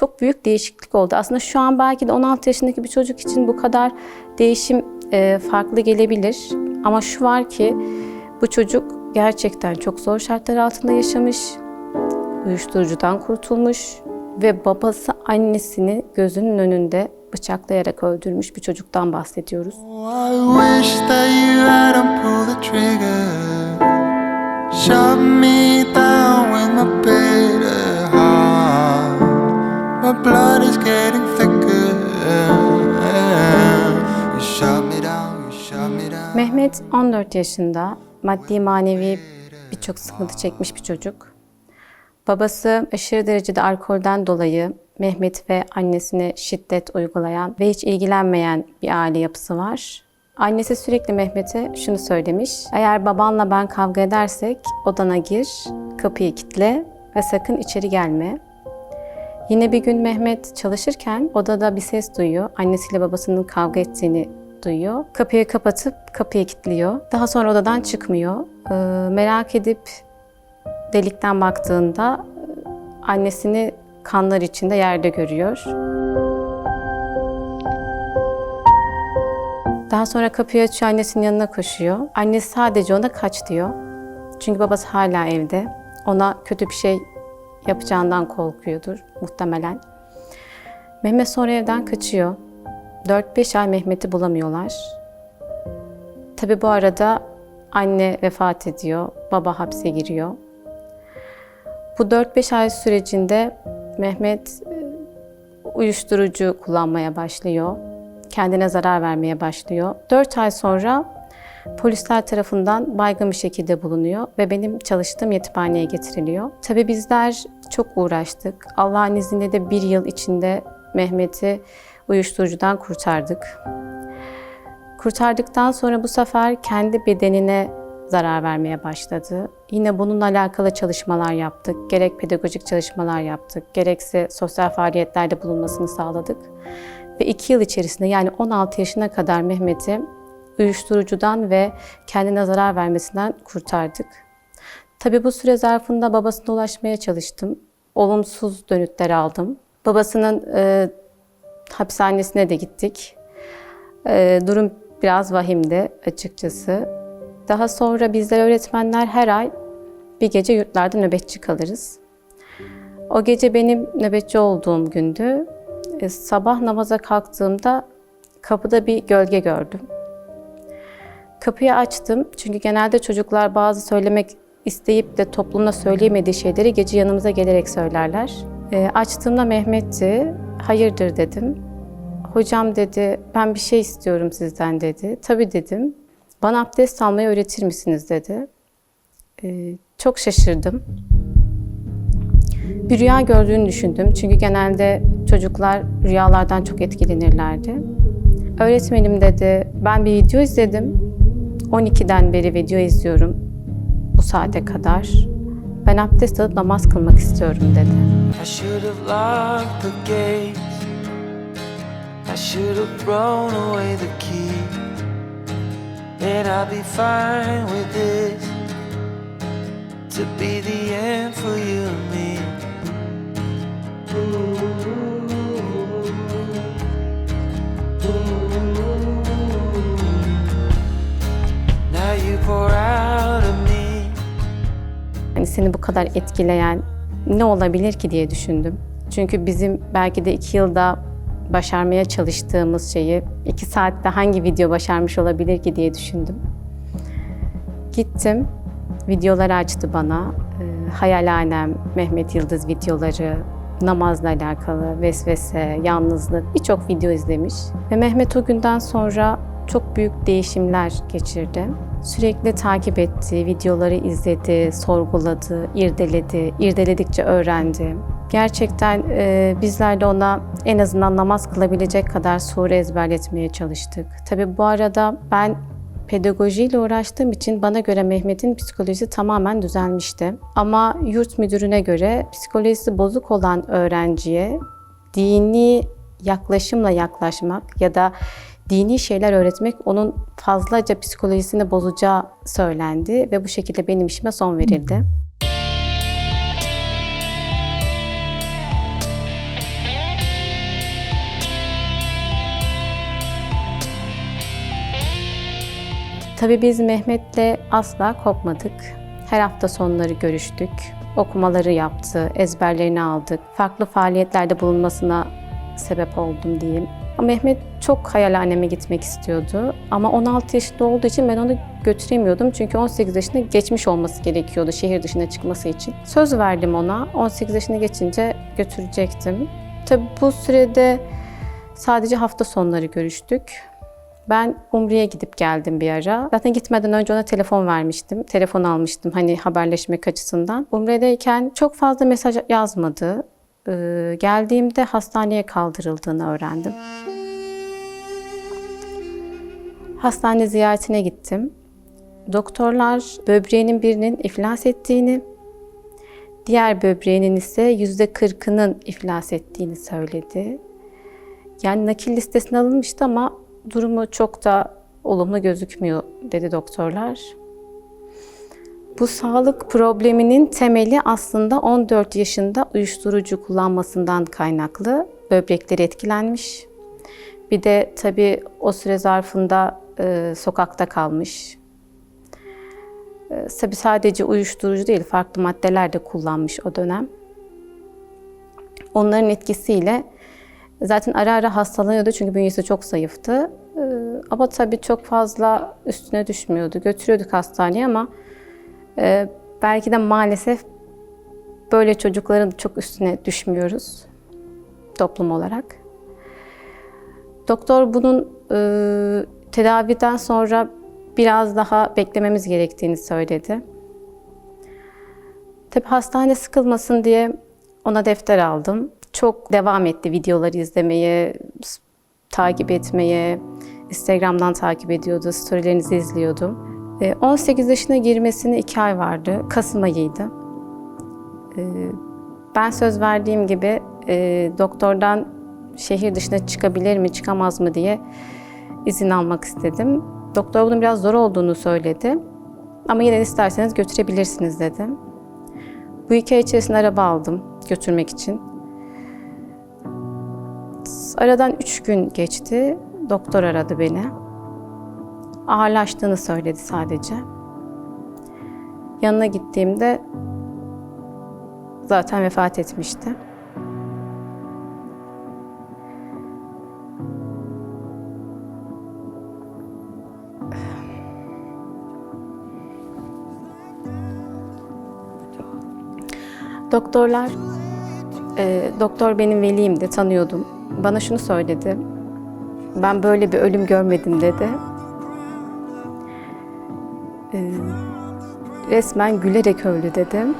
çok büyük değişiklik oldu. Aslında şu an belki de 16 yaşındaki bir çocuk için bu kadar değişim farklı gelebilir. Ama şu var ki bu çocuk gerçekten çok zor şartlar altında yaşamış, uyuşturucudan kurtulmuş ve babası annesini gözünün önünde bıçaklayarak öldürmüş bir çocuktan bahsediyoruz. Mehmet 14 yaşında, maddi manevi birçok sıkıntı çekmiş bir çocuk. Babası aşırı derecede alkolden dolayı Mehmet ve annesine şiddet uygulayan ve hiç ilgilenmeyen bir aile yapısı var. Annesi sürekli Mehmet'e şunu söylemiş: eğer babanla ben kavga edersek odana gir, kapıyı kilitle ve sakın içeri gelme. Yine bir gün Mehmet çalışırken odada bir ses duyuyor. Annesiyle babasının kavga ettiğini duyuyor. Kapıyı kapatıp kapıyı kilitliyor. Daha sonra odadan çıkmıyor. Merak edip delikten baktığında annesini kanlar içinde yerde görüyor. Daha sonra kapıyı açıyor, annesinin yanına koşuyor. Annesi sadece ona kaç diyor. Çünkü babası hala evde. Ona kötü bir şey yapacağından korkuyordur muhtemelen. Mehmet sonra evden kaçıyor. 4-5 ay Mehmet'i bulamıyorlar. Tabii bu arada anne vefat ediyor, baba hapse giriyor. Bu 4-5 ay sürecinde Mehmet uyuşturucu kullanmaya başlıyor. Kendine zarar vermeye başlıyor. 4 ay sonra polisler tarafından baygın bir şekilde bulunuyor ve benim çalıştığım yetimhaneye getiriliyor. Tabii bizler çok uğraştık. Allah'ın izniyle de 1 yıl içinde Mehmet'i uyuşturucudan kurtardık. Kurtardıktan sonra bu sefer kendi bedenine zarar vermeye başladı. Yine bununla alakalı çalışmalar yaptık. Gerek pedagojik çalışmalar yaptık, gerekse sosyal faaliyetlerde bulunmasını sağladık. Ve 2 yıl içerisinde, yani 16 yaşına kadar Mehmet'i uyuşturucudan ve kendine zarar vermesinden kurtardık. Tabii bu süre zarfında babasına ulaşmaya çalıştım. Olumsuz dönütler aldım. Babasının hapishanesine de gittik. Durum biraz vahimdi açıkçası. Daha sonra bizler öğretmenler her ay bir gece yurtlarda nöbetçi kalırız. O gece benim nöbetçi olduğum gündü. Sabah namaza kalktığımda kapıda bir gölge gördüm. Kapıyı açtım çünkü genelde çocuklar bazı söylemek isteyip de toplumda söyleyemediği şeyleri gece yanımıza gelerek söylerler. Açtığımda Mehmet'ti. Hayırdır dedim. Hocam dedi, ben bir şey istiyorum sizden dedi. Tabii dedim. Bana abdest almayı öğretir misiniz dedi. Çok şaşırdım. Bir rüya gördüğünü düşündüm. Çünkü genelde çocuklar rüyalardan çok etkilenirlerdi. Öğretmenim dedi, ben bir video izledim. 12'den beri video izliyorum bu saate kadar. Ben abdest alıp namaz kılmak istiyorum dedi. I should have locked the gates. I should have thrown away the key. And I'll be fine with this. To be the end for you and me. Now you pour out of me. Yani seni bu kadar etkileyen ne olabilir ki diye düşündüm. Çünkü bizim belki de 2 yılda başarmaya çalıştığımız şeyi 2 saatte hangi video başarmış olabilir ki diye düşündüm. Gittim, videoları açtı bana. Hayal Alem, Mehmet Yıldız videoları, namazla alakalı, vesvese, yalnızlık birçok video izlemiş. Ve Mehmet o günden sonra çok büyük değişimler geçirdi. Sürekli takip etti, videoları izledi, sorguladı, irdeledi, irdeledikçe öğrendi. Gerçekten bizler de ona en azından namaz kılabilecek kadar sure ezberletmeye çalıştık. Tabii bu arada ben pedagojiyle uğraştığım için bana göre Mehmet'in psikolojisi tamamen düzelmişti. Ama yurt müdürüne göre psikolojisi bozuk olan öğrenciye dini yaklaşımla yaklaşmak ya da dini şeyler öğretmek onun fazlaca psikolojisini bozacağı söylendi ve bu şekilde benim işime son verildi. Tabii biz Mehmet'le asla kopmadık. Her hafta sonları görüştük. Okumaları yaptı, ezberlerini aldık. Farklı faaliyetlerde bulunmasına sebep oldum diyeyim. Mehmet çok hayalhaneme gitmek istiyordu. Ama 16 yaşında olduğu için ben onu götüremiyordum. Çünkü 18 yaşında geçmiş olması gerekiyordu şehir dışına çıkması için. Söz verdim ona. 18 yaşına geçince götürecektim. Tabii bu sürede sadece hafta sonları görüştük. Ben Umre'ye gidip geldim bir ara. Zaten gitmeden önce ona telefon vermiştim. Telefon almıştım hani haberleşmek açısından. Umre'deyken çok fazla mesaj yazmadı. Geldiğimde hastaneye kaldırıldığını öğrendim. Hastane ziyaretine gittim. Doktorlar böbreğinin birinin iflas ettiğini, diğer böbreğinin ise %40'ının iflas ettiğini söyledi. Yani nakil listesine alınmıştı ama durumu çok da olumlu gözükmüyor dedi doktorlar. Bu sağlık probleminin temeli aslında 14 yaşında uyuşturucu kullanmasından kaynaklı. Böbrekleri etkilenmiş. Bir de tabii o süre zarfında sokakta kalmış. Tabii sadece uyuşturucu değil, farklı maddeler de kullanmış o dönem. Onların etkisiyle zaten ara ara hastalanıyordu çünkü bünyesi çok zayıftı. Ama tabii çok fazla üstüne düşmüyordu. Götürüyorduk hastaneye ama belki de maalesef böyle çocukların çok üstüne düşmüyoruz toplum olarak. Doktor bunun tedaviden sonra biraz daha beklememiz gerektiğini söyledi. Tabii hastane sıkılmasın diye ona defter aldım. Çok devam etti videoları izlemeye, takip etmeye, Instagram'dan takip ediyordu, storylerinizi izliyordum. 18 yaşına girmesine 2 ay vardı, Kasım ayıydı. Ben söz verdiğim gibi doktordan şehir dışına çıkabilir mi, çıkamaz mı diye izin almak istedim. Doktor bunun biraz zor olduğunu söyledi. Ama yine de isterseniz götürebilirsiniz dedi. Bu 2 ay içerisinde araba aldım götürmek için. Aradan 3 gün geçti. Doktor aradı beni. Ağırlaştığını söyledi sadece. Yanına gittiğimde zaten vefat etmişti. Doktor benim velimdi, tanıyordum. Bana şunu söyledi, ben böyle bir ölüm görmedim dedi. Resmen gülerek öldü dedim.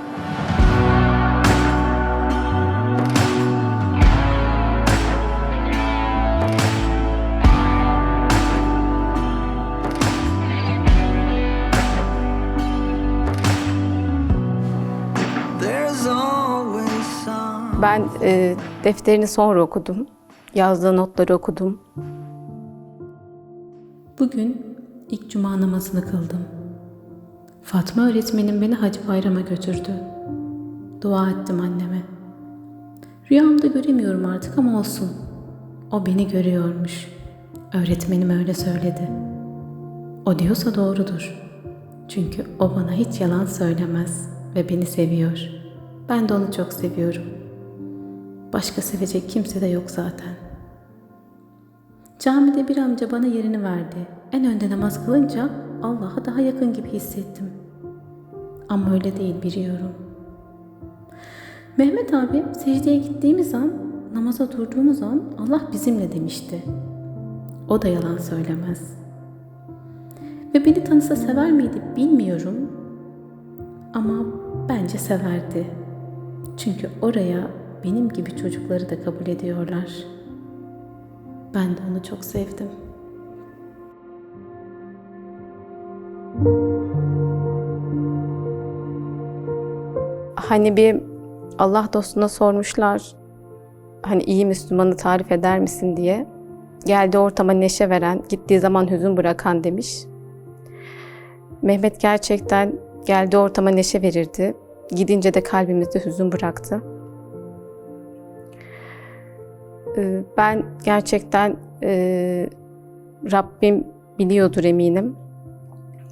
Ben defterini sonra okudum. Yazdığı notları okudum. Bugün ilk cuma namazını kıldım. Fatma öğretmenim beni Hacı Bayram'a götürdü. Dua ettim anneme. Rüyamda göremiyorum artık ama olsun. O beni görüyormuş. Öğretmenim öyle söyledi. O diyorsa doğrudur. Çünkü o bana hiç yalan söylemez ve beni seviyor. Ben de onu çok seviyorum. Başka sevecek kimse de yok zaten. Camide bir amca bana yerini verdi. En önde namaz kılınca Allah'a daha yakın gibi hissettim. Ama öyle değil biliyorum. Mehmet abi secdeye gittiğimiz an, namaza durduğumuz an Allah bizimle demişti. O da yalan söylemez. Ve beni tanısa sever miydi bilmiyorum. Ama bence severdi. Çünkü oraya benim gibi çocukları da kabul ediyorlar. Ben de onu çok sevdim. Hani bir Allah dostuna sormuşlar, hani iyi Müslümanı tarif eder misin diye. Geldiği ortama neşe veren, gittiği zaman hüzün bırakan demiş. Mehmet gerçekten geldiği ortama neşe verirdi. Gidince de kalbimizde hüzün bıraktı. Ben gerçekten Rabbim biliyordur eminim.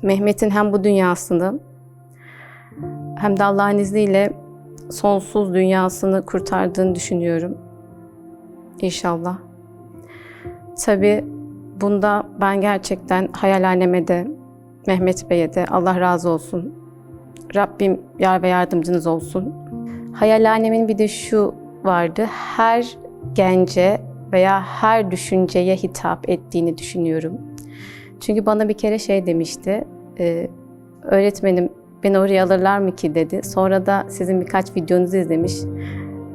Mehmet'in hem bu dünyasını hem de Allah'ın izniyle sonsuz dünyasını kurtardığını düşünüyorum. İnşallah. Tabii bunda ben gerçekten hayalhaneme de, Mehmet Bey'e de Allah razı olsun. Rabbim yar ve yardımcınız olsun. Hayalhanemin bir de şu vardı. Her gence veya her düşünceye hitap ettiğini düşünüyorum. Çünkü bana bir kere şey demişti. Öğretmenim beni oraya alırlar mı ki dedi. Sonra da sizin birkaç videonuzu izlemiş.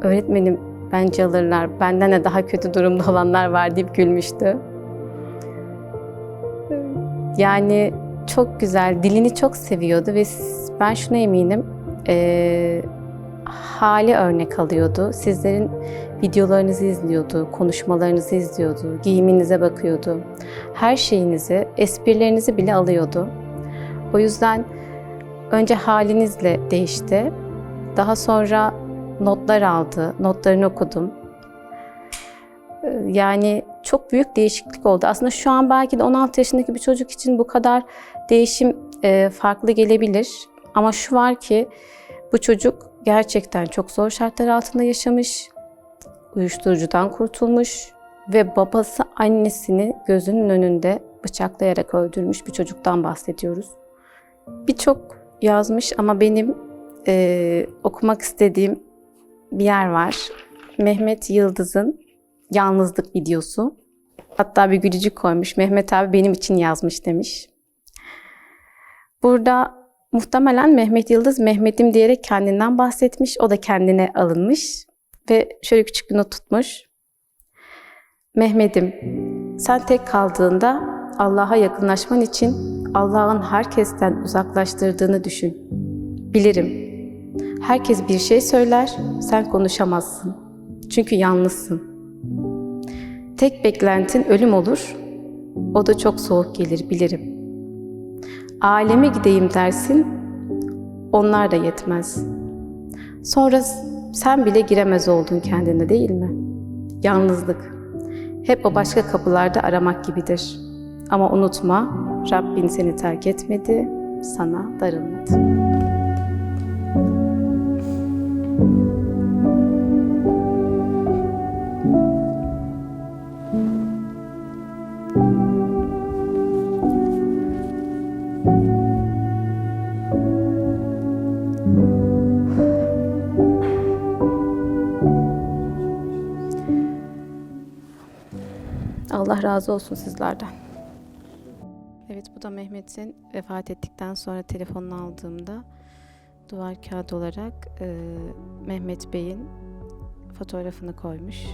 Öğretmenim bence alırlar. Benden de daha kötü durumda olanlar var deyip gülmüştü. Yani çok güzel, dilini çok seviyordu ve ben şuna eminim, hali örnek alıyordu. Sizlerin videolarınızı izliyordu, konuşmalarınızı izliyordu, giyiminize bakıyordu. Her şeyinizi, esprilerinizi bile alıyordu. O yüzden önce halinizle değişti. Daha sonra notlar aldı, notlarını okudum. Yani çok büyük değişiklik oldu. Aslında şu an belki de 16 yaşındaki bir çocuk için bu kadar değişim farklı gelebilir. Ama şu var ki bu çocuk gerçekten çok zor şartlar altında yaşamış, uyuşturucudan kurtulmuş ve babası annesini gözünün önünde bıçaklayarak öldürmüş bir çocuktan bahsediyoruz. Birçok yazmış ama benim okumak istediğim bir yer var. Mehmet Yıldız'ın yalnızlık videosu. Hatta bir gülücük koymuş. Mehmet abi benim için yazmış demiş. Burada muhtemelen Mehmet Yıldız Mehmet'im diyerek kendinden bahsetmiş. O da kendine alınmış ve şöyle küçük bir not tutmuş. Mehmet'im, sen tek kaldığında Allah'a yakınlaşman için Allah'ın herkesten uzaklaştırdığını düşün. Bilirim. Herkes bir şey söyler, sen konuşamazsın. Çünkü yalnızsın. Tek beklentin ölüm olur, o da çok soğuk gelir bilirim. Aleme gideyim dersin, onlar da yetmez. Sonra sen bile giremez oldun kendine değil mi? Yalnızlık. Hep o başka kapılarda aramak gibidir. Ama unutma, Rabbin seni terk etmedi, sana darılmadı. Allah razı olsun sizlerden. Evet, bu da Mehmet'in vefat ettikten sonra telefonunu aldığımda duvar kağıdı olarak Mehmet Bey'in fotoğrafını koymuş.